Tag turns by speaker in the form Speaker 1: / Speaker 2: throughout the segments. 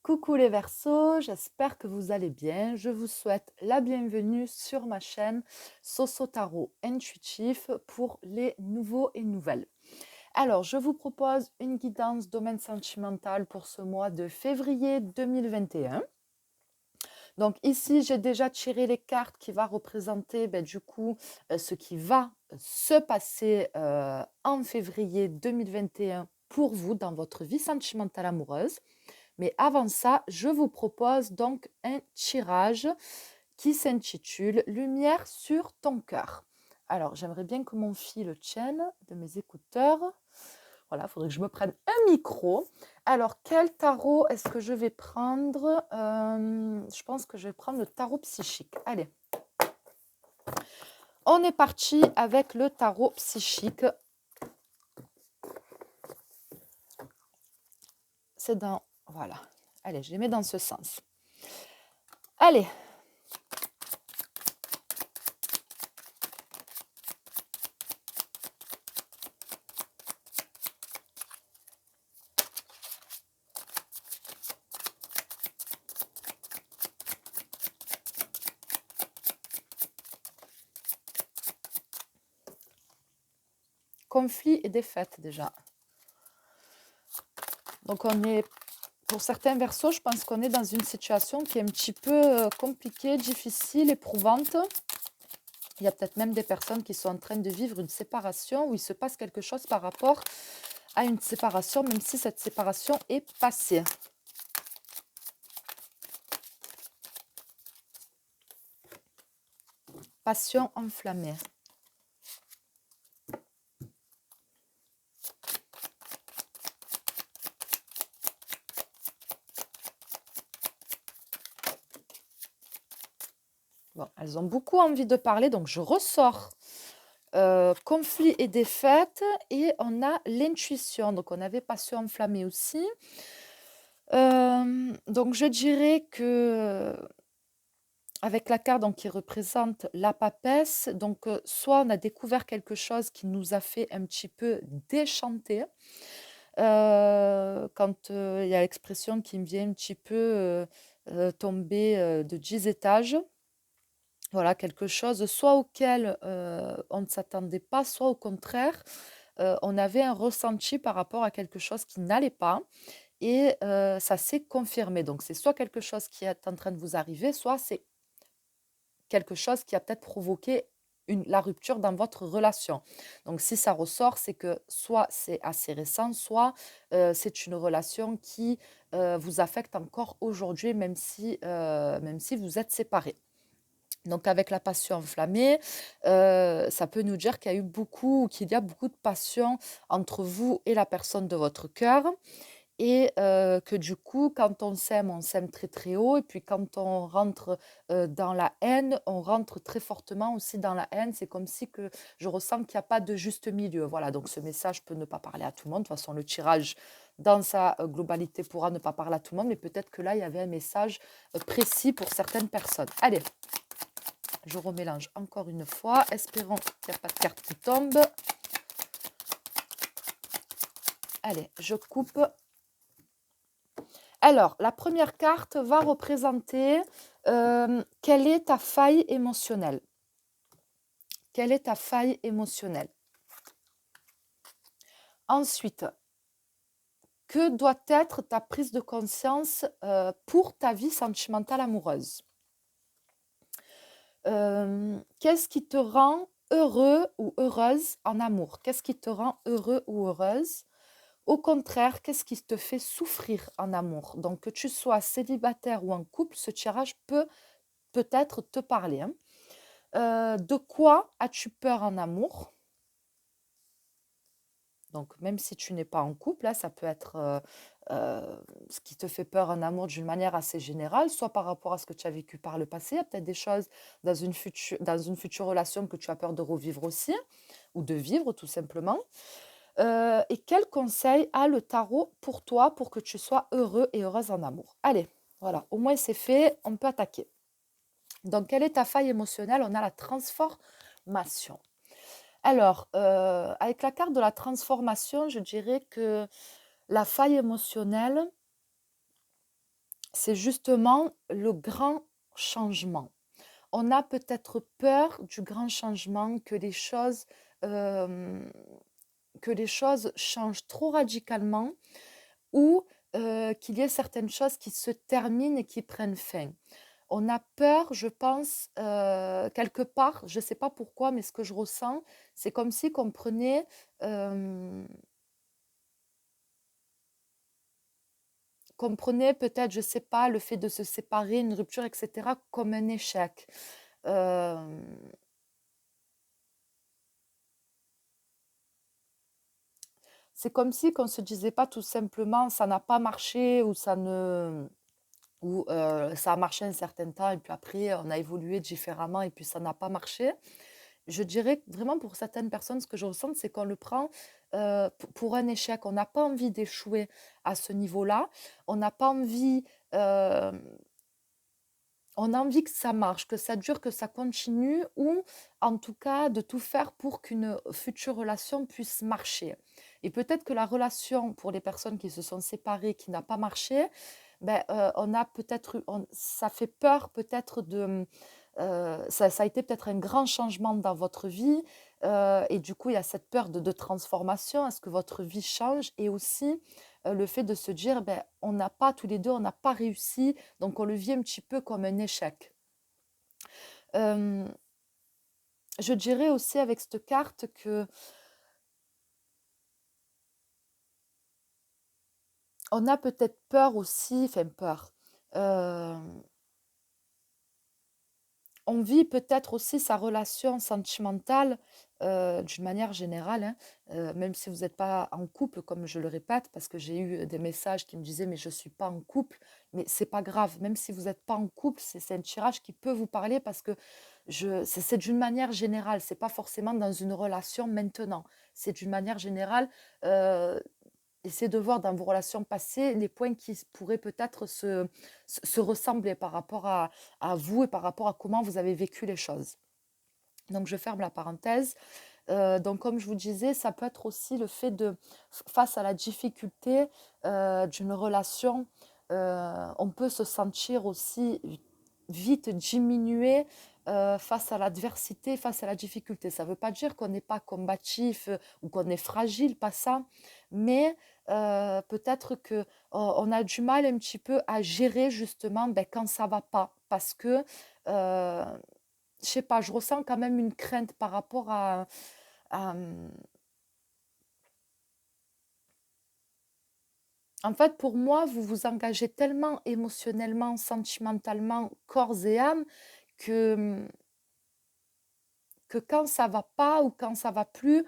Speaker 1: Coucou les Verseaux, j'espère que vous allez bien. Je vous souhaite la bienvenue sur ma chaîne Soso Tarot Intuitif pour les nouveaux et nouvelles. Alors, je vous propose une guidance domaine sentimental pour ce mois de février 2021. Donc ici, j'ai déjà tiré les cartes qui va représenter du coup ce qui va se passer en février 2021 pour vous dans votre vie sentimentale amoureuse. Mais avant ça, je vous propose donc un tirage qui s'intitule Lumière sur ton cœur. Alors, j'aimerais bien que mon fil tienne de mes écouteurs. Voilà, il faudrait que je me prenne un micro. Alors, quel tarot est-ce que je vais prendre Je pense que je vais prendre le tarot psychique. Allez. On est parti avec le tarot psychique. C'est dans... Voilà. Allez, je les mets dans ce sens. Allez. Conflit et défaite déjà. Donc on est, pour certains versos, je pense qu'on est dans une situation qui est un petit peu compliquée, difficile, éprouvante. Il y a peut-être même des personnes qui sont en train de vivre une séparation où il se passe quelque chose par rapport à une séparation, même si cette séparation est passée. Passion enflammée. Bon, elles ont beaucoup envie de parler, donc je ressors conflit et défaite, et on a l'intuition. Donc on avait passion enflammée aussi. Donc je dirais que avec la carte donc, qui représente la papesse, donc soit on a découvert quelque chose qui nous a fait un petit peu déchanter. Quand il y a l'expression qui me vient un petit peu tomber de 10 étages. Voilà, quelque chose soit auquel on ne s'attendait pas, soit au contraire, on avait un ressenti par rapport à quelque chose qui n'allait pas. Et ça s'est confirmé. Donc, c'est soit quelque chose qui est en train de vous arriver, soit c'est quelque chose qui a peut-être provoqué la rupture dans votre relation. Donc, si ça ressort, c'est que soit c'est assez récent, soit c'est une relation qui vous affecte encore aujourd'hui, même si vous êtes séparés. Donc, avec la passion enflammée, ça peut nous dire qu'il y a beaucoup de passion entre vous et la personne de votre cœur. Et que du coup, quand on s'aime très, très haut, et puis quand on rentre, dans la haine, on rentre très fortement aussi dans la haine. C'est comme si que je ressens qu'il y a pas de juste milieu. Voilà, donc ce message peut ne pas parler à tout le monde. De toute façon, le tirage dans sa, globalité pourra ne pas parler à tout le monde, mais peut-être que là, il y avait un message, précis pour certaines personnes. Allez, je remélange encore une fois, espérons qu'il n'y a pas de carte qui tombe. Allez, je coupe. Alors, la première carte va représenter quelle est ta faille émotionnelle. Quelle est ta faille émotionnelle? Ensuite, que doit être ta prise de conscience pour ta vie sentimentale amoureuse? Qu'est-ce qui te rend heureux ou heureuse en amour? Qu'est-ce qui te rend heureux ou heureuse? Au contraire, qu'est-ce qui te fait souffrir en amour? Donc, que tu sois célibataire ou en couple, ce tirage peut peut-être te parler, hein. De quoi as-tu peur en amour? Donc, même si tu n'es pas en couple, là, ça peut être ce qui te fait peur en amour d'une manière assez générale, soit par rapport à ce que tu as vécu par le passé. Il y a peut-être des choses dans une future relation que tu as peur de revivre aussi, ou de vivre tout simplement. Et quel conseil a le tarot pour toi pour que tu sois heureux et heureuse en amour? Allez, voilà, au moins c'est fait, on peut attaquer. Donc, quelle est ta faille émotionnelle? On a la transformation. Alors, avec la carte de la transformation, je dirais que la faille émotionnelle, c'est justement le grand changement. On a peut-être peur du grand changement, hem, que les choses changent trop radicalement ou qu'il y ait certaines choses qui se terminent et qui prennent fin. On a peur, je pense, quelque part, je ne sais pas pourquoi, mais ce que je ressens, c'est comme si qu'on prenait, hem, qu'on prenait peut-être, je ne sais pas, le fait de se séparer, une rupture et cetera, comme un échec. Hem, c'est comme si qu'on se disait pas tout simplement: «Ça n'a pas marché» ou ça a marché un certain temps et puis après on a évolué différemment et puis ça n'a pas marché. Je dirais que vraiment pour certaines personnes, ce que je ressens, c'est qu'on le prend, pour un échec. On n'a pas envie d'échouer à ce niveau-là. On n'a pas envie, hem, on a envie que ça marche, que ça dure, que ça continue ou en tout cas de tout faire pour qu'une future relation puisse marcher. Et peut-être que la relation pour les personnes qui se sont séparées, qui n'a pas marché, on a peut-être eu ça fait peur peut-être ça a été peut-être un grand changement dans votre vie, et du coup, il y a cette peur de transformation. Est-ce que votre vie change? Et aussi, le fait de se dire: on n'a pas tous les 2, on n'a pas réussi», donc on le vit un petit peu comme un échec. Hem, je dirais aussi avec cette carte que on a peut-être peur aussi, enfin peur, hem on vit peut-être aussi sa relation sentimentale, d'une manière générale, hein, même si vous n'êtes pas en couple, comme je le répète, parce que j'ai eu des messages qui me disaient: «Mais je suis pas en couple», mais c'est pas grave, même si vous n'êtes pas en couple, c'est un tirage qui peut vous parler parce que c'est d'une manière générale, c'est pas forcément dans une relation maintenant. C'est d'une manière générale, heu essayez de voir dans vos relations passées les points qui pourraient peut-être se ressembler par rapport à vous et par rapport à comment vous avez vécu les choses. Donc je ferme la parenthèse. Donc comme je vous disais, ça peut être aussi le fait de face à la difficulté, d'une relation, on peut se sentir aussi vite diminué, face à l'adversité, face à la difficulté. Ça ne veut pas dire qu'on n'est pas combatif, ou qu'on est fragile, pas ça, mais peut-être qu'on a du mal un petit peu à gérer justement, quand ça va pas. Parce que, je sais pas, je ressens quand même une crainte par rapport à, en fait, pour moi, vous vous engagez tellement émotionnellement, sentimentalement, corps et âme que, que quand ça va pas ou quand ça va plus,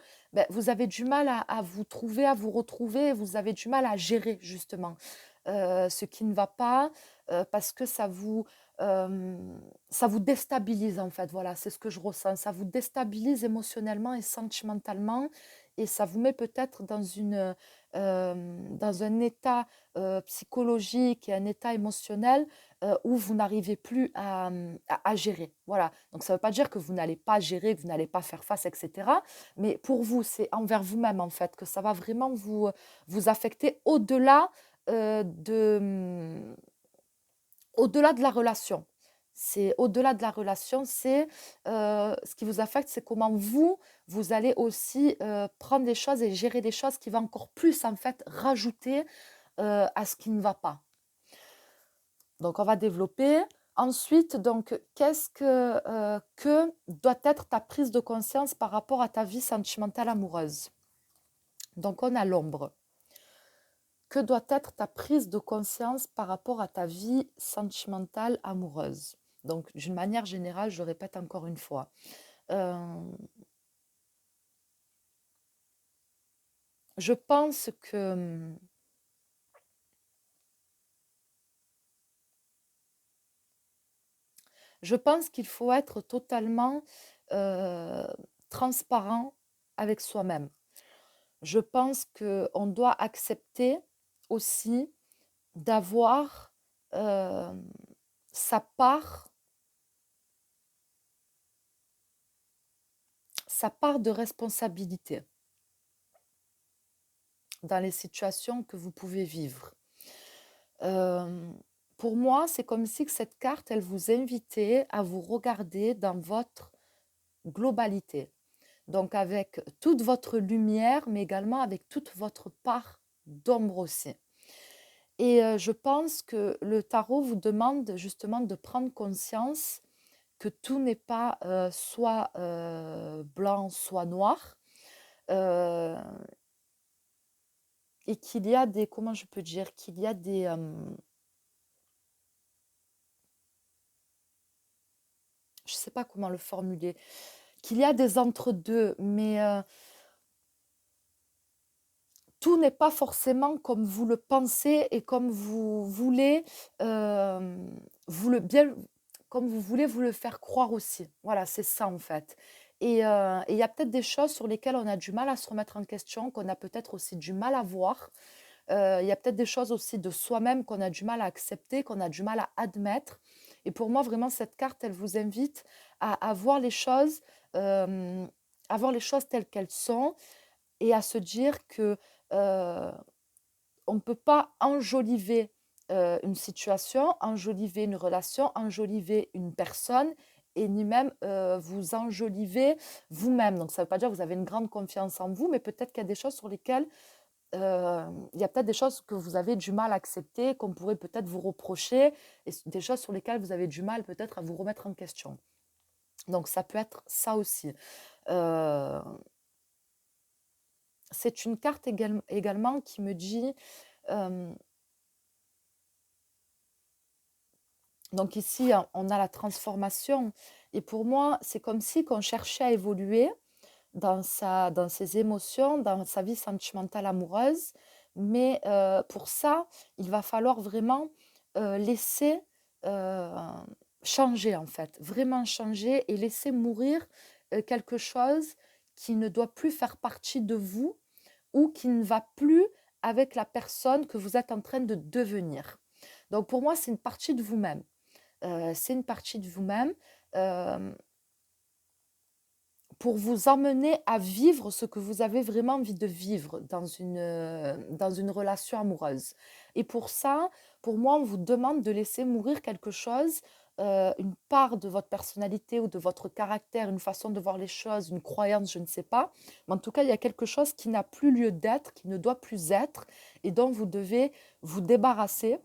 Speaker 1: vous avez du mal à vous trouver, à vous retrouver, vous avez du mal à gérer justement, ce qui ne va pas, parce que ça vous déstabilise en fait, voilà, c'est ce que je ressens. Ça vous déstabilise émotionnellement et sentimentalement et ça vous met peut-être dans un état, psychologique et un état émotionnel, où vous n'arrivez plus à gérer. Voilà, donc ça ne veut pas dire que vous n'allez pas gérer, que vous n'allez pas faire face et cetera, mais pour vous, c'est envers vous-même, en fait, que ça va vraiment vous affecter au-delà de la relation. C'est au-delà de la relation, ce qui vous affecte, c'est comment vous allez aussi, prendre des choses et gérer des choses qui vont encore plus, en fait, rajouter, à ce qui ne va pas. Donc on va développer. Ensuite, donc que doit être ta prise de conscience par rapport à ta vie sentimentale amoureuse? Donc on a l'ombre. Que doit être ta prise de conscience par rapport à ta vie sentimentale amoureuse? Donc d'une manière générale, je répète encore une fois, hem, je pense que, je pense qu'il faut être totalement, heu, transparent avec soi-même. Je pense qu'on doit accepter aussi d'avoir, hem, sa part sa part de responsabilité dans les situations que vous pouvez vivre. Hem, pour moi, c'est comme si que cette carte, elle vous invitait à vous regarder dans votre globalité. Donc avec toute votre lumière, mais également avec toute votre part d'ombre aussi. Et je pense que le tarot vous demande justement de prendre conscience que tout n'est pas, soit, blanc, soit noir, heu et qu'il y a des comment je peux dire? Qu'il y a des, je sais pas comment le formuler, qu'il y a des entre-deux, mais tout n'est pas forcément comme vous le pensez et comme vous voulez, vous le bien comme vous voulez vous le faire croire aussi. Voilà, c'est ça en fait. Et il y a peut-être des choses sur lesquelles on a du mal à se remettre en question, qu'on a peut-être aussi du mal à voir. Il y a peut-être des choses aussi de soi-même qu'on a du mal à accepter, qu'on a du mal à admettre. Et pour moi, vraiment, cette carte, elle vous invite à voir les choses, hem, à voir les choses telles qu'elles sont et à se dire que, heu, on ne peut pas enjoliver, une situation, enjoliver une relation, enjoliver une personne et ni même, vous enjoliver vous-même. Donc ça ne veut pas dire que vous avez une grande confiance en vous, mais peut-être qu'il y a des choses sur lesquelles, il y a peut-être des choses que vous avez du mal à accepter, qu'on pourrait peut-être vous reprocher et des choses sur lesquelles vous avez du mal peut-être à vous remettre en question. Donc ça peut être ça aussi. Heu, c'est une carte également qui me dit, hem donc ici, on a la transformation et pour moi, c'est comme si qu'on cherchait à évoluer dans ses émotions, dans sa vie sentimentale amoureuse. Mais pour ça, il va falloir vraiment laisser euh, changer, en fait. Vraiment changer et laisser mourir quelque chose qui ne doit plus faire partie de vous ou qui ne va plus avec la personne que vous êtes en train de devenir. Donc pour moi, c'est une partie de vous-même. C'est une partie de vous-même. euh, pour vous emmener à vivre ce que vous avez vraiment envie de vivre dans une relation amoureuse. Et pour ça, pour moi, on vous demande de laisser mourir quelque chose, une part de votre personnalité ou de votre caractère, une façon de voir les choses, une croyance, je ne sais pas. Mais en tout cas, il y a quelque chose qui n'a plus lieu d'être, qui ne doit plus être, et dont vous devez vous débarrasser,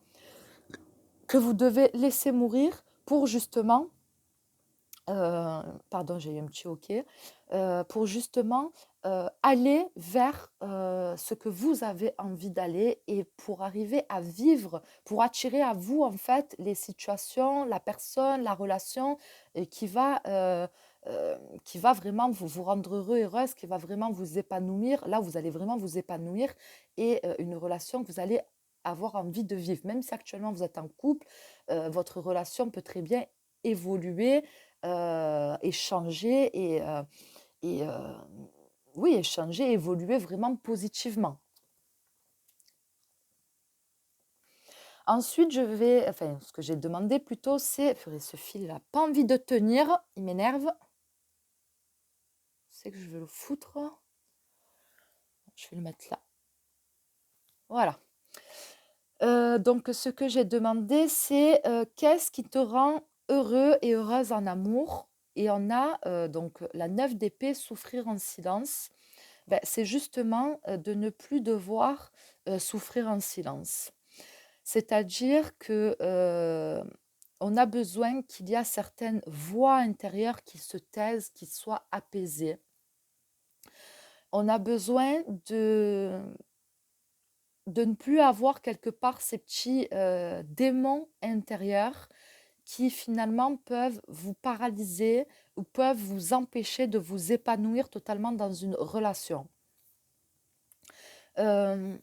Speaker 1: que vous devez laisser mourir pour justement pardon, j'ai eu un petit hoquet, pour justement, aller vers, ce que vous avez envie d'aller et pour arriver à vivre, pour attirer à vous, en fait, les situations, la personne, la relation et qui va vraiment vous rendre heureux, heureuse, qui va vraiment vous épanouir. Là, vous allez vraiment vous épanouir et une relation que vous allez avoir envie de vivre. Même si actuellement vous êtes en couple, votre relation peut très bien évoluer, échanger et oui, échanger, évoluer vraiment positivement. Ensuite, enfin, ce que j'ai demandé plutôt, c'est, purée, ce fil n'a pas envie de tenir, il m'énerve. C'est que je vais le foutre. Je vais le mettre là. Voilà. Donc, ce que j'ai demandé, c'est qu'est-ce qui te rend heureux et heureuse en amour? Et on a donc la 9 d'épée, souffrir en silence. Ben, c'est justement, de ne plus devoir, souffrir en silence. C'est-à-dire que, on a besoin qu'il y a certaines voix intérieures qui se taisent, qui soient apaisées. On a besoin de ne plus avoir quelque part ces petits, démons intérieurs qui finalement peuvent vous paralyser ou peuvent vous empêcher de vous épanouir totalement dans une relation. Hem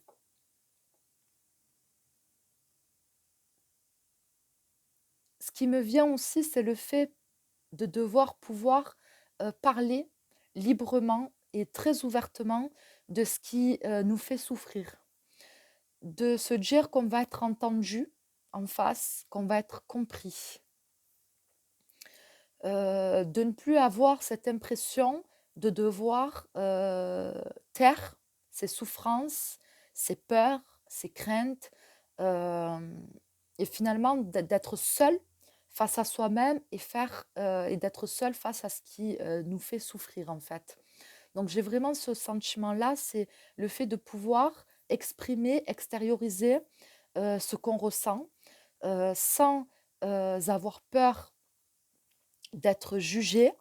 Speaker 1: Ce qui me vient aussi, c'est le fait de devoir pouvoir, parler librement et très ouvertement de ce qui, nous fait souffrir. De se dire qu'on va être entendu en face, qu'on va être compris. De ne plus avoir cette impression de devoir, taire ses souffrances, ses peurs, ses craintes, hem et finalement d'être seul face à soi-même et d'être seul face à ce qui nous fait souffrir en fait. Donc j'ai vraiment ce sentiment-là, c'est le fait de pouvoir exprimer, extérioriser ce qu'on ressent sans avoir peur d'être jugé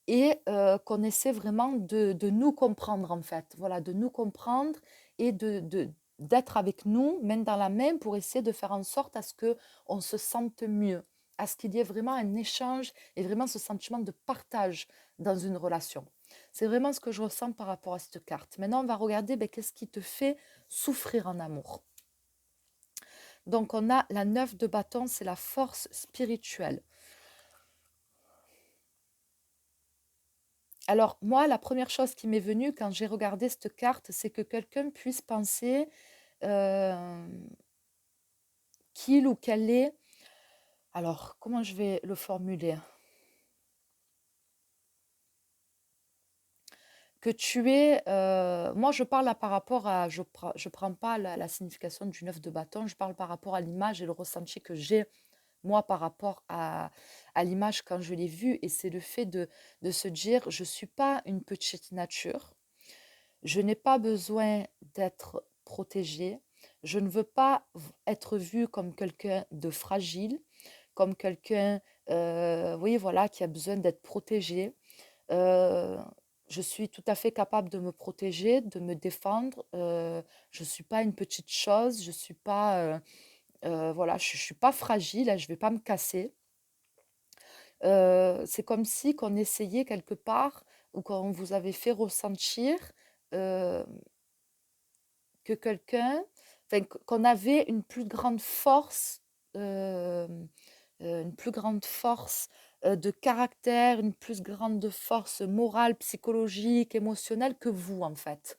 Speaker 1: et qu'on essaie vraiment de nous comprendre en fait. Voilà, de nous comprendre et d'être avec nous, main dans la main, pour essayer de faire en sorte à ce qu'on se sente mieux, à ce qu'il y ait vraiment un échange et vraiment ce sentiment de partage dans une relation. C'est vraiment ce que je ressens par rapport à cette carte. Maintenant, on va regarder qu'est-ce qui te fait souffrir en amour. Donc, on a la 9 de bâton, c'est la force spirituelle. Alors, moi, la première chose qui m'est venue quand j'ai regardé cette carte, c'est que quelqu'un puisse penser euh, qu'il ou qu'elle est. Alors, comment je vais le formuler? Que tu es. Moi, je parle là par rapport à. Je prends pas la signification du 9 de bâton, je parle par rapport à l'image et le ressenti que j'ai, moi, par rapport à l'image quand je l'ai vue. Et c'est le fait de se dire je ne suis pas une petite nature. Je n'ai pas besoin d'être protégée. Je ne veux pas être vue comme quelqu'un de fragile, comme quelqu'un, oui, voilà, qui a besoin d'être protégé. Euh, je suis tout à fait capable de me protéger, de me défendre. Je ne suis pas une petite chose. Je suis pas, voilà, je suis pas fragile. Je ne vais pas me casser. C'est comme si qu'on essayait quelque part ou qu'on vous avait fait ressentir. euh, que quelqu'un, enfin, qu'on avait euh, une plus grande force de caractère, une plus grande force morale, psychologique, émotionnelle que vous, en fait.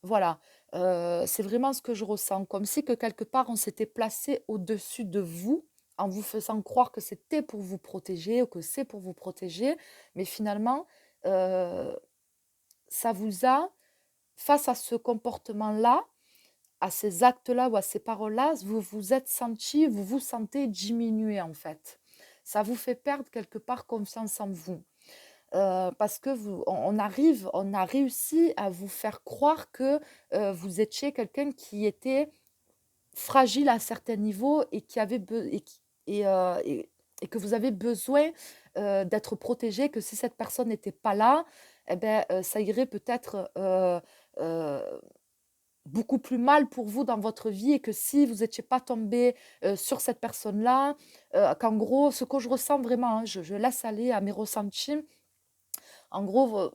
Speaker 1: Voilà, c'est vraiment ce que je ressens, comme si que quelque part on s'était placé au-dessus de vous en vous faisant croire que c'était pour vous protéger ou que c'est pour vous protéger, mais finalement, euh, ça vous a, face à ce comportement-là, à ces actes-là ou à ces paroles-là, vous vous êtes senti, vous vous sentez diminué en fait. Ça vous fait perdre quelque part confiance en vous. Parce que on a réussi à vous faire croire que vous étiez quelqu'un qui était fragile à certains niveaux et qui avait et que vous avez besoin d'être protégé, que si cette personne n'était pas là, eh ben, ça irait peut-être euh, beaucoup plus mal pour vous dans votre vie et que si vous n'étiez pas tombé sur cette personne-là, qu'en gros, ce que je ressens vraiment, hein, je laisse aller à mes ressentis, en gros,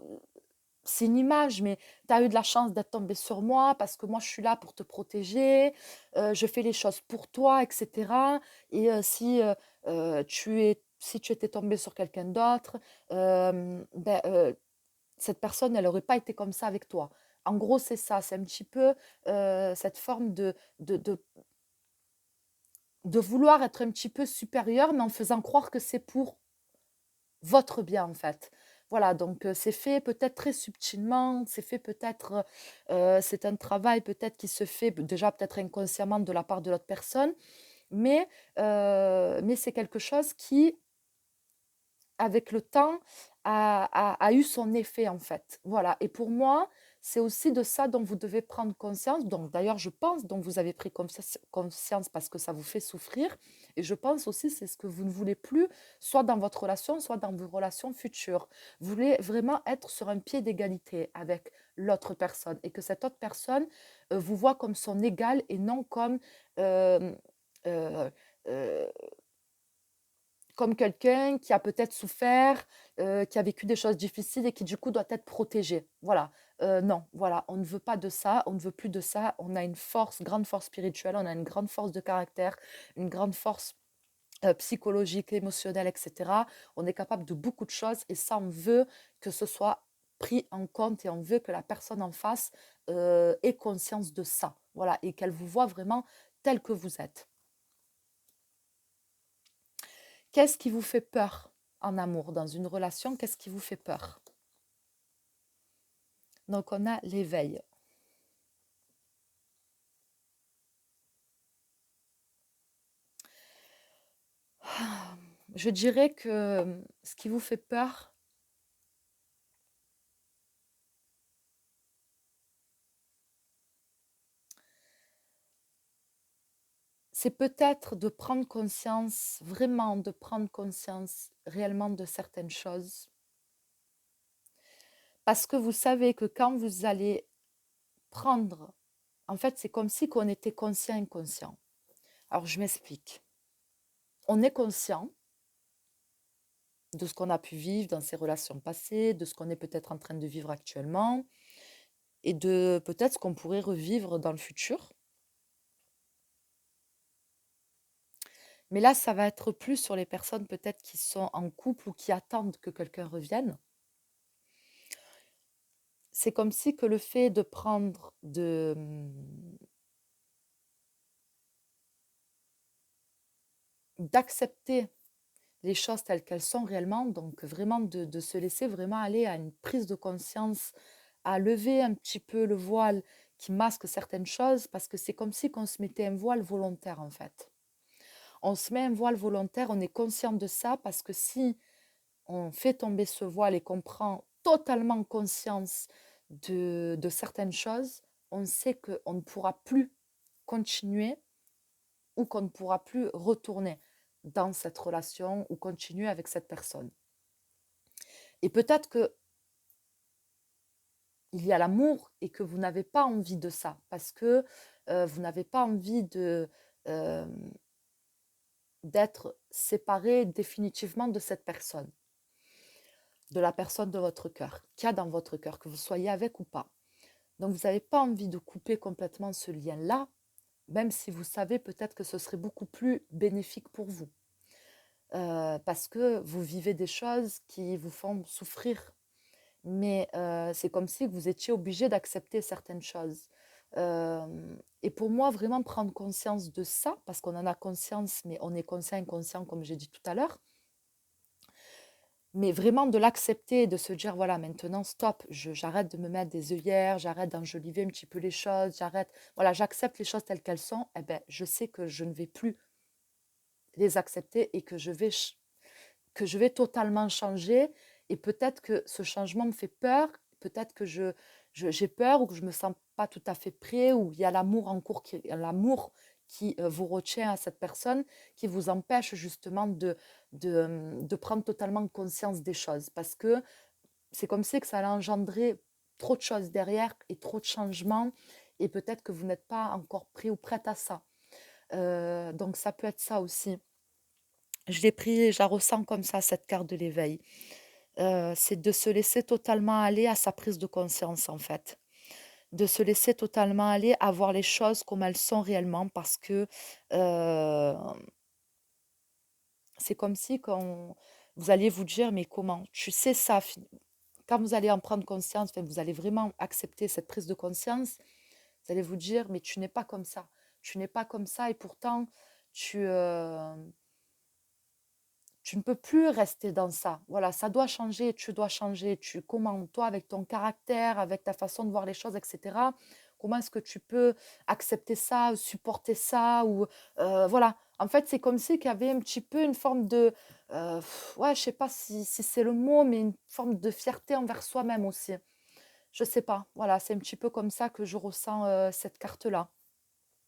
Speaker 1: c'est une image, mais tu as eu de la chance d'être tombé sur moi parce que moi, je suis là pour te protéger, je fais les choses pour toi, etc. Et si tu étais tombé sur quelqu'un d'autre, cette personne, elle n'aurait pas été comme ça avec toi. En gros, c'est ça, c'est un petit peu cette forme de, de, de vouloir être un petit peu supérieur, mais en faisant croire que c'est pour votre bien, en fait. Voilà, donc c'est fait peut-être très subtilement, c'est fait peut-être, c'est un travail peut-être qui se fait déjà peut-être inconsciemment de la part de l'autre personne, mais c'est quelque chose qui, avec le temps, a eu son effet en fait. Voilà. Et pour moi, c'est aussi de ça dont vous devez prendre conscience. Donc d'ailleurs, je pense dont vous avez pris conscience parce que ça vous fait souffrir. Et je pense aussi c'est ce que vous ne voulez plus, soit dans votre relation, soit dans vos relations futures. Vous voulez vraiment être sur un pied d'égalité avec l'autre personne et que cette autre personne vous voit comme son égal et non euh, euh, euh, comme quelqu'un qui a peut-être souffert, qui a vécu des choses difficiles et qui du coup doit être protégé. Voilà. Non, voilà, on ne veut pas de ça, on ne veut plus de ça. On a une force, grande force spirituelle, on a une grande force de caractère, une grande force psychologique, émotionnelle, etc. On est capable de beaucoup de choses et ça, on veut que ce soit pris en compte et on veut que la personne en face ait conscience de ça. Voilà, et qu'elle vous voit vraiment tel que vous êtes. Qu'est-ce qui vous fait peur en amour, dans une relation? Qu'est-ce qui vous fait peur? Donc, on a l'éveil. Je dirais que ce qui vous fait peur, c'est peut-être de prendre conscience, vraiment de prendre conscience réellement de certaines choses. Parce que vous savez que quand vous allez prendre, en fait, c'est comme si on était conscient inconscient. Alors, je m'explique. On est conscient de ce qu'on a pu vivre dans ses relations passées, de ce qu'on est peut-être en train de vivre actuellement et de peut-être ce qu'on pourrait revivre dans le futur. Mais là, ça va être plus sur les personnes peut-être qui sont en couple ou qui attendent que quelqu'un revienne. C'est comme si que le fait de prendre d'accepter les choses telles qu'elles sont réellement, donc vraiment de se laisser vraiment aller à une prise de conscience, à lever un petit peu le voile qui masque certaines choses, parce que c'est comme si qu'on se mettait un voile volontaire en fait. On se met un voile volontaire, on est conscient de ça, parce que si on fait tomber ce voile et qu'on prend totalement conscience de certaines choses, on sait qu'on ne pourra plus continuer ou qu'on ne pourra plus retourner dans cette relation ou continuer avec cette personne. Et peut-être que il y a l'amour et que vous n'avez pas envie de ça parce que vous n'avez pas envie euh, d'être séparé définitivement de cette personne, de la personne de votre cœur, qu'il y a dans votre cœur, que vous soyez avec ou pas. Donc vous n'avez pas envie de couper complètement ce lien-là, même si vous savez peut-être que ce serait beaucoup plus bénéfique pour vous. Parce que vous vivez des choses qui vous font souffrir. Mais c'est comme si vous étiez obligé d'accepter certaines choses. Et pour moi, vraiment prendre conscience de ça, parce qu'on en a conscience, mais on est conscient, inconscient, comme j'ai dit tout à l'heure, mais vraiment de l'accepter, de se dire, voilà, maintenant, stop, j'arrête de me mettre des œillères, j'arrête d'enjoliver un petit peu les choses, j'arrête, voilà, j'accepte les choses telles qu'elles sont, eh ben, je sais que je ne vais plus les accepter et que je vais totalement changer et peut-être que ce changement me fait peur, peut-être que j'ai peur ou que je ne me sens pas tout à fait prêt ou il y a l'amour en cours, l'amour qui vous retient à cette personne, qui vous empêche justement de prendre totalement conscience des choses parce que c'est comme si que ça allait engendrer trop de choses derrière et trop de changements et peut-être que vous n'êtes pas encore prêt ou prête à ça. Donc ça peut être ça aussi. Je l'ai pris, je la ressens comme ça, cette carte de l'éveil. C'est de se laisser totalement aller à sa prise de conscience, en fait. De se laisser totalement aller à voir les choses comme elles sont réellement parce que euh, c'est comme si quand vous alliez vous dire, mais comment? Tu sais ça, quand vous allez en prendre conscience, enfin, vous allez vraiment accepter cette prise de conscience, vous allez vous dire, mais tu n'es pas comme ça. Tu n'es pas comme ça et pourtant, tu, euh, tu ne peux plus rester dans ça. Voilà, ça doit changer, tu dois changer. Comment, toi, avec ton caractère, avec ta façon de voir les choses, etc., comment est-ce que tu peux accepter ça, supporter ça ou voilà. En fait, c'est comme si qu'il y avait un petit peu une forme de, ouais, je sais pas si c'est le mot, mais une forme de fierté envers soi-même aussi. Je sais pas. Voilà, c'est un petit peu comme ça que je ressens cette carte-là.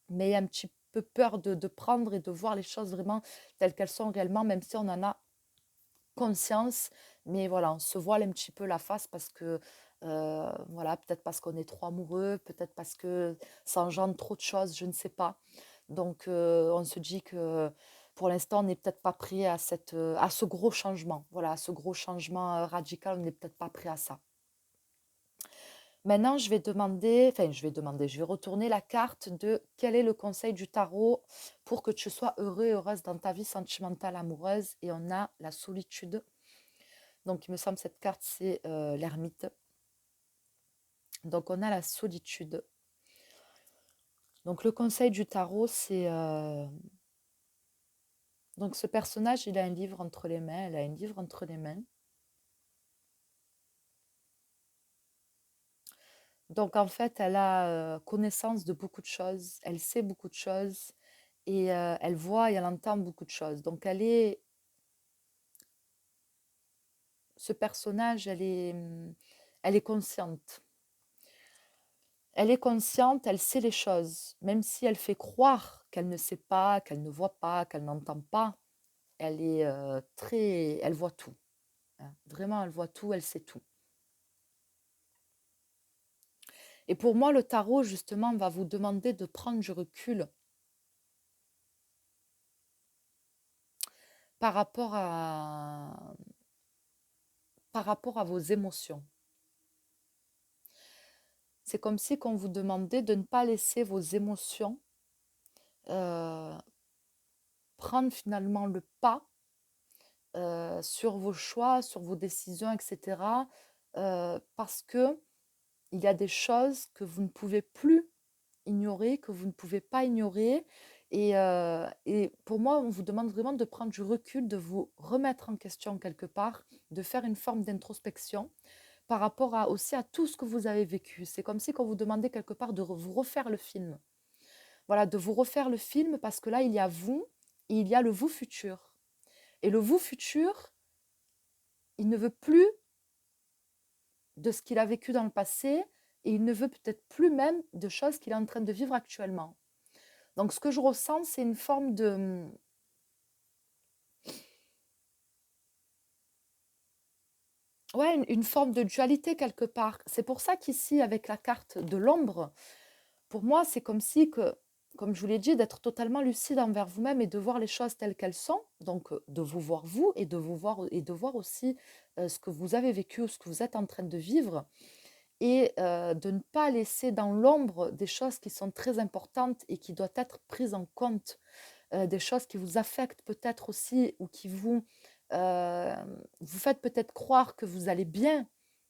Speaker 1: Mais il y a un petit peu peur de prendre et de voir les choses vraiment telles qu'elles sont réellement, même si on en a conscience, mais voilà, on se voile un petit peu la face parce que, voilà, peut-être parce qu'on est trop amoureux, peut-être parce que ça engendre trop de choses, je ne sais pas. Donc, on se dit que pour l'instant, on n'est peut-être pas prêt à ce gros changement. Voilà, à ce gros changement radical, on n'est peut-être pas prêt à ça. Maintenant, je vais retourner la carte de quel est le conseil du tarot pour que tu sois heureux et heureuse dans ta vie sentimentale amoureuse. Et on a la solitude. Donc, il me semble que cette carte, c'est l'ermite. Donc, on a la solitude. Donc, le conseil du tarot, c'est... Donc, ce personnage, il a un livre entre les mains. Elle a un livre entre les mains. Donc, en fait, elle a connaissance de beaucoup de choses. Elle sait beaucoup de choses. Et elle voit et elle entend beaucoup de choses. Donc, elle est ce personnage, elle est consciente. Elle est consciente, elle sait les choses, même si elle fait croire qu'elle ne sait pas, qu'elle ne voit pas, qu'elle n'entend pas, elle est, elle voit tout, hein. Vraiment, elle voit tout, elle sait tout. Et pour moi, le tarot, justement, va vous demander de prendre du recul par rapport à vos émotions. C'est comme si qu'on vous demandait de ne pas laisser vos émotions euh, prendre finalement le pas sur vos choix, sur vos décisions, etc. Parce que il y a des choses que vous ne pouvez plus ignorer, que vous ne pouvez pas ignorer. Et pour moi, on vous demande vraiment de prendre du recul, de vous remettre en question quelque part, de faire une forme d'introspection par rapport aussi à tout ce que vous avez vécu. C'est comme si qu'on vous demandait quelque part de vous refaire le film. Voilà, de vous refaire le film parce que là, il y a vous et il y a le vous futur. Et le vous futur, il ne veut plus de ce qu'il a vécu dans le passé et il ne veut peut-être plus même de choses qu'il est en train de vivre actuellement. Donc, ce que je ressens, c'est une forme de... Ouais, une forme de dualité quelque part. C'est pour ça qu'ici, avec la carte de l'ombre, pour moi, c'est comme si que, comme je vous l'ai dit, d'être totalement lucide envers vous-même et de voir les choses telles qu'elles sont. Donc, de vous voir vous et de voir aussi ce que vous avez vécu ou ce que vous êtes en train de vivre. Et de ne pas laisser dans l'ombre des choses qui sont très importantes et qui doivent être prises en compte, des choses qui vous affectent peut-être aussi ou qui euh, vous faites peut-être croire que vous allez bien,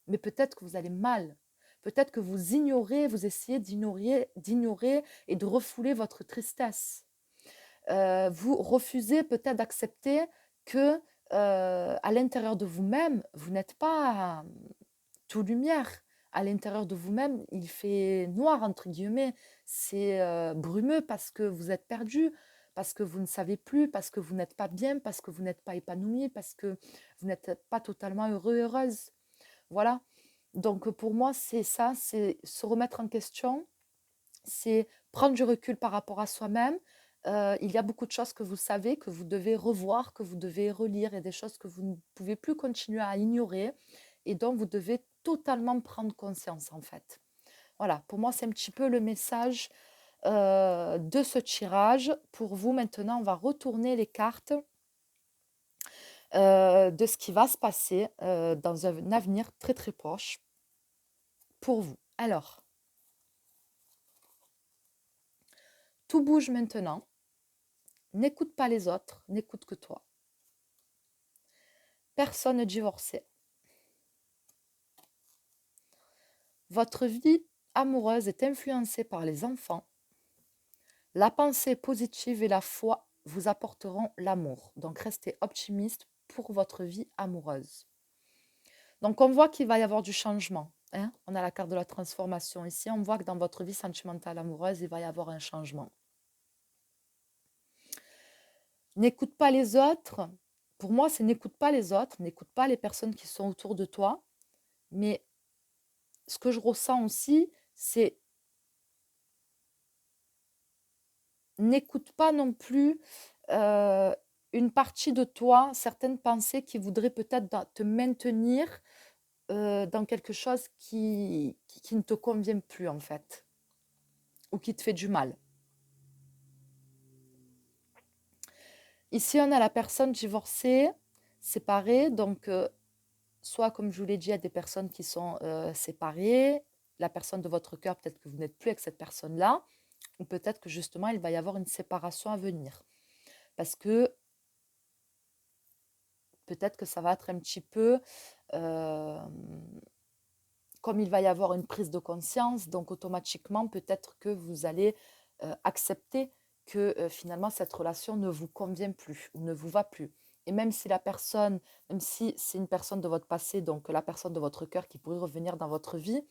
Speaker 1: mais peut-être que vous allez mal. Peut-être que vous ignorez, vous essayez d'ignorer et de refouler votre tristesse. Vous refusez peut-être d'accepter que à l'intérieur de vous-même, vous n'êtes pas tout lumière. À l'intérieur de vous-même, il fait noir, entre guillemets. C'est brumeux parce que vous êtes perdu, parce que vous ne savez plus, parce que vous n'êtes pas bien, parce que vous n'êtes pas épanoui, parce que vous n'êtes pas totalement heureux, heureuse. Voilà. Donc pour moi, c'est ça, c'est se remettre en question, c'est prendre du recul par rapport à soi-même. Il y a beaucoup de choses que vous savez, que vous devez revoir, que vous devez relire, et des choses que vous ne pouvez plus continuer à ignorer et dont vous devez totalement prendre conscience en fait. Voilà, pour moi c'est un petit peu le message de ce tirage. Pour vous maintenant, on va retourner les cartes de ce qui va se passer dans un avenir très très proche pour vous. Alors, tout bouge maintenant. N'écoute pas les autres, n'écoute que toi. Personne divorcée. Votre vie amoureuse est influencée par les enfants. La pensée positive et la foi vous apporteront l'amour. Donc restez optimiste pour votre vie amoureuse. Donc on voit qu'il va y avoir du changement, hein. On a la carte de la transformation ici. On voit que dans votre vie sentimentale amoureuse, il va y avoir un changement. N'écoute pas les autres. Pour moi, c'est n'écoute pas les autres, n'écoute pas les personnes qui sont autour de toi. Mais ce que je ressens aussi, c'est n'écoute pas non plus une partie de toi, certaines pensées qui voudraient peut-être te maintenir dans quelque chose qui ne te convient plus en fait, ou qui te fait du mal. Ici, on a la personne divorcée, séparée, donc soit comme je vous l'ai dit, il y a des personnes qui sont séparées, la personne de votre cœur, peut-être que vous n'êtes plus avec cette personne-là, ou peut-être que justement, il va y avoir une séparation à venir. Parce que peut-être que ça va être un petit peu comme il va y avoir une prise de conscience, donc automatiquement, peut-être que vous allez accepter que finalement cette relation ne vous convient plus ou ne vous va plus. Et même si la personne, même si c'est une personne de votre passé, donc la personne de votre cœur qui pourrait revenir dans votre vie,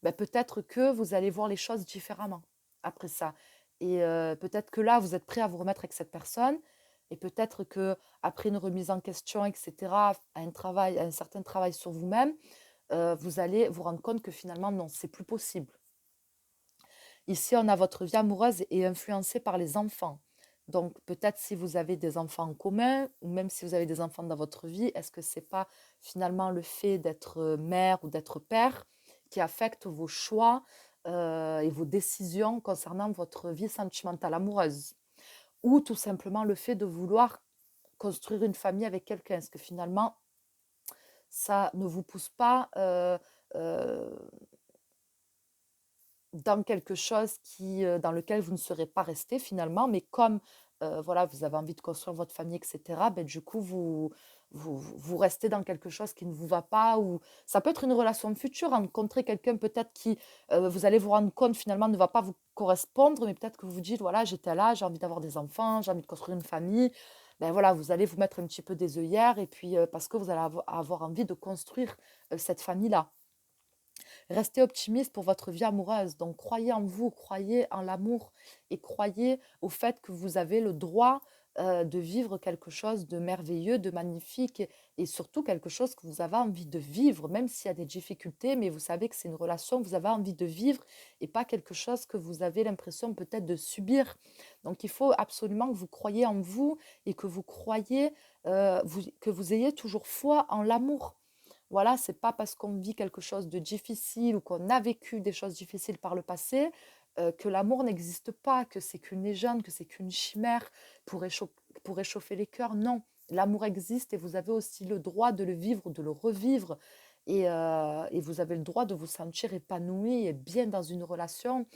Speaker 1: ben peut-être que vous allez voir les choses différemment après ça. Et peut-être que là, vous êtes prêt à vous remettre avec cette personne, Et peut-être que après une remise en question, etc., un certain travail sur vous-même, vous allez vous rendre compte que finalement, non, c'est plus possible. Ici, on a votre vie amoureuse est influencée par les enfants. Donc, peut-être si vous avez des enfants en commun, ou même si vous avez des enfants dans votre vie, est-ce que c'est pas finalement le fait d'être mère ou d'être père qui affecte vos choix et vos décisions concernant votre vie sentimentale amoureuse? Ou tout simplement le fait de vouloir construire une famille avec quelqu'un? Est-ce que finalement, ça ne vous pousse pas euh, dans quelque chose dans lequel vous ne serez pas resté finalement, mais comme voilà, vous avez envie de construire votre famille, etc., ben, du coup, vous restez dans quelque chose qui ne vous va pas, ou ça peut être une relation future, rencontrer quelqu'un peut-être qui, vous allez vous rendre compte finalement ne va pas vous correspondre, mais peut-être que vous vous dites, voilà, j'étais là, j'ai envie d'avoir des enfants, j'ai envie de construire une famille, ben voilà, vous allez vous mettre un petit peu des œillères, et puis parce que vous allez avoir envie de construire cette famille-là. Restez optimiste pour votre vie amoureuse. Donc, croyez en vous, croyez en l'amour et croyez au fait que vous avez le droit de vivre quelque chose de merveilleux, de magnifique et surtout quelque chose que vous avez envie de vivre, même s'il y a des difficultés, mais vous savez que c'est une relation que vous avez envie de vivre et pas quelque chose que vous avez l'impression peut-être de subir. Donc, il faut absolument que vous croyiez en vous et que vous croyez, que vous ayez toujours foi en l'amour. Voilà, c'est pas parce qu'on vit quelque chose de difficile ou qu'on a vécu des choses difficiles par le passé que l'amour n'existe pas, que c'est qu'une légende, que c'est qu'une chimère pour réchauffer les cœurs. Non, l'amour existe et vous avez aussi le droit de le vivre, de le revivre. Et vous avez le droit de vous sentir épanoui et bien dans une relation,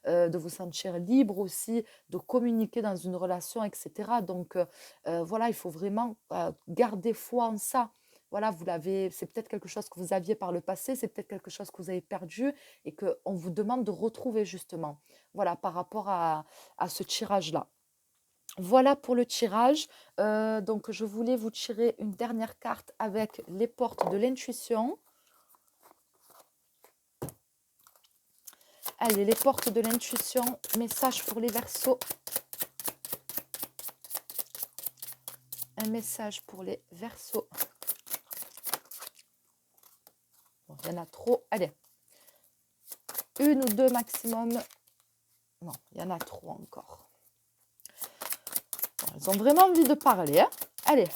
Speaker 1: de vous sentir libre aussi, de communiquer dans une relation, etc. Donc voilà, il faut vraiment garder foi en ça. Voilà, c'est peut-être quelque chose que vous aviez par le passé, c'est peut-être quelque chose que vous avez perdu et qu'on vous demande de retrouver justement. Voilà, par rapport à ce tirage-là. Voilà pour le tirage. Donc, je voulais vous tirer une dernière carte avec les portes de l'intuition. Allez, les portes de l'intuition, message pour les Verseaux. Un message pour les Verseaux. Bon, il y en a trop. Allez, une ou deux maximum. Non, il y en a trop encore. Bon, elles ont vraiment envie de parler. Hein. Allez.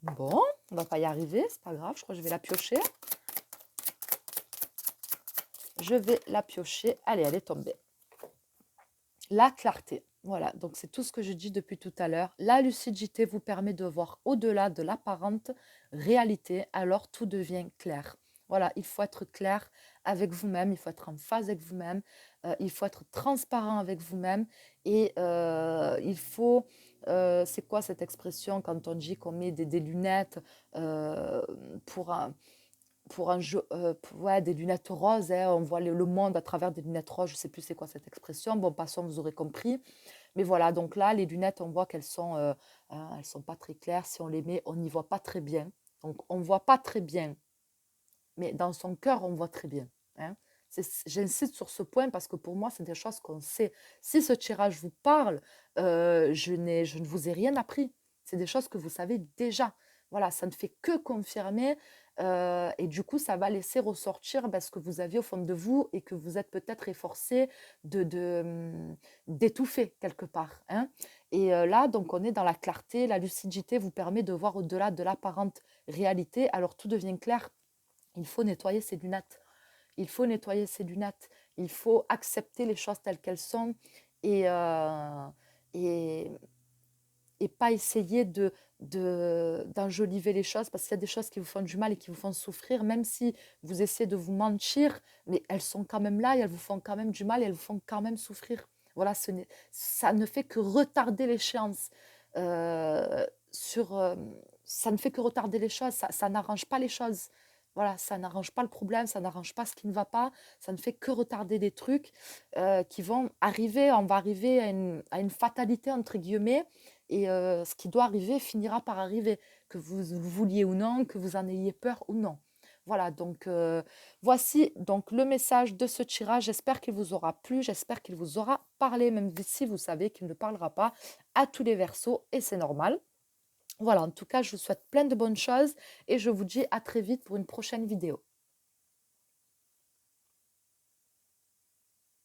Speaker 1: Bon, on va pas y arriver, c'est pas grave. Je crois que je vais la piocher. Je vais la piocher. Allez, elle est tombée. La clarté. Voilà, donc c'est tout ce que je dis depuis tout à l'heure. La lucidité vous permet de voir au-delà de l'apparente réalité, alors tout devient clair. Voilà, il faut être clair avec vous-même, il faut être en phase avec vous-même, il faut être transparent avec vous-même et il faut, c'est quoi cette expression quand on dit qu'on met des lunettes euh, pour un, pour un jeu, ouais, des lunettes roses, hein, on voit le monde à travers des lunettes roses, je ne sais plus c'est quoi cette expression. Bon, passons, vous aurez compris. Mais voilà, donc là, les lunettes, on voit elles sont pas très claires. Si on les met, on n'y voit pas très bien. Donc, on ne voit pas très bien, mais dans son cœur, on voit très bien. Hein. J'insiste sur ce point parce que pour moi, c'est des choses qu'on sait. Si ce tirage vous parle, je ne vous ai rien appris. C'est des choses que vous savez déjà. Voilà, ça ne fait que confirmer et du coup, ça va laisser ressortir ce que vous aviez au fond de vous et que vous êtes peut-être efforcé d'étouffer quelque part. Hein. Et là, donc, on est dans la clarté, la lucidité vous permet de voir au-delà de l'apparente réalité. Alors, tout devient clair. Il faut nettoyer ses lunettes. Il faut nettoyer ses lunettes. Il faut accepter les choses telles qu'elles sont et, et, et pas essayer d'enjoliver les choses parce qu'il y a des choses qui vous font du mal et qui vous font souffrir, même si vous essayez de vous mentir, mais elles sont quand même là et elles vous font quand même du mal et elles vous font quand même souffrir. Voilà, ça ne fait que retarder l'échéance. Euh, sur, euh, Ça ne fait que retarder les choses, ça n'arrange pas les choses. Voilà, ça n'arrange pas le problème, ça n'arrange pas ce qui ne va pas, ça ne fait que retarder des trucs qui vont arriver, on va arriver à une fatalité entre guillemets, et ce qui doit arriver finira par arriver, que vous le vouliez ou non, que vous en ayez peur ou non. Voilà, donc voici donc le message de ce tirage. J'espère qu'il vous aura plu, j'espère qu'il vous aura parlé, même si vous savez qu'il ne parlera pas à tous les Verseaux et c'est normal. Voilà, en tout cas, je vous souhaite plein de bonnes choses et je vous dis à très vite pour une prochaine vidéo.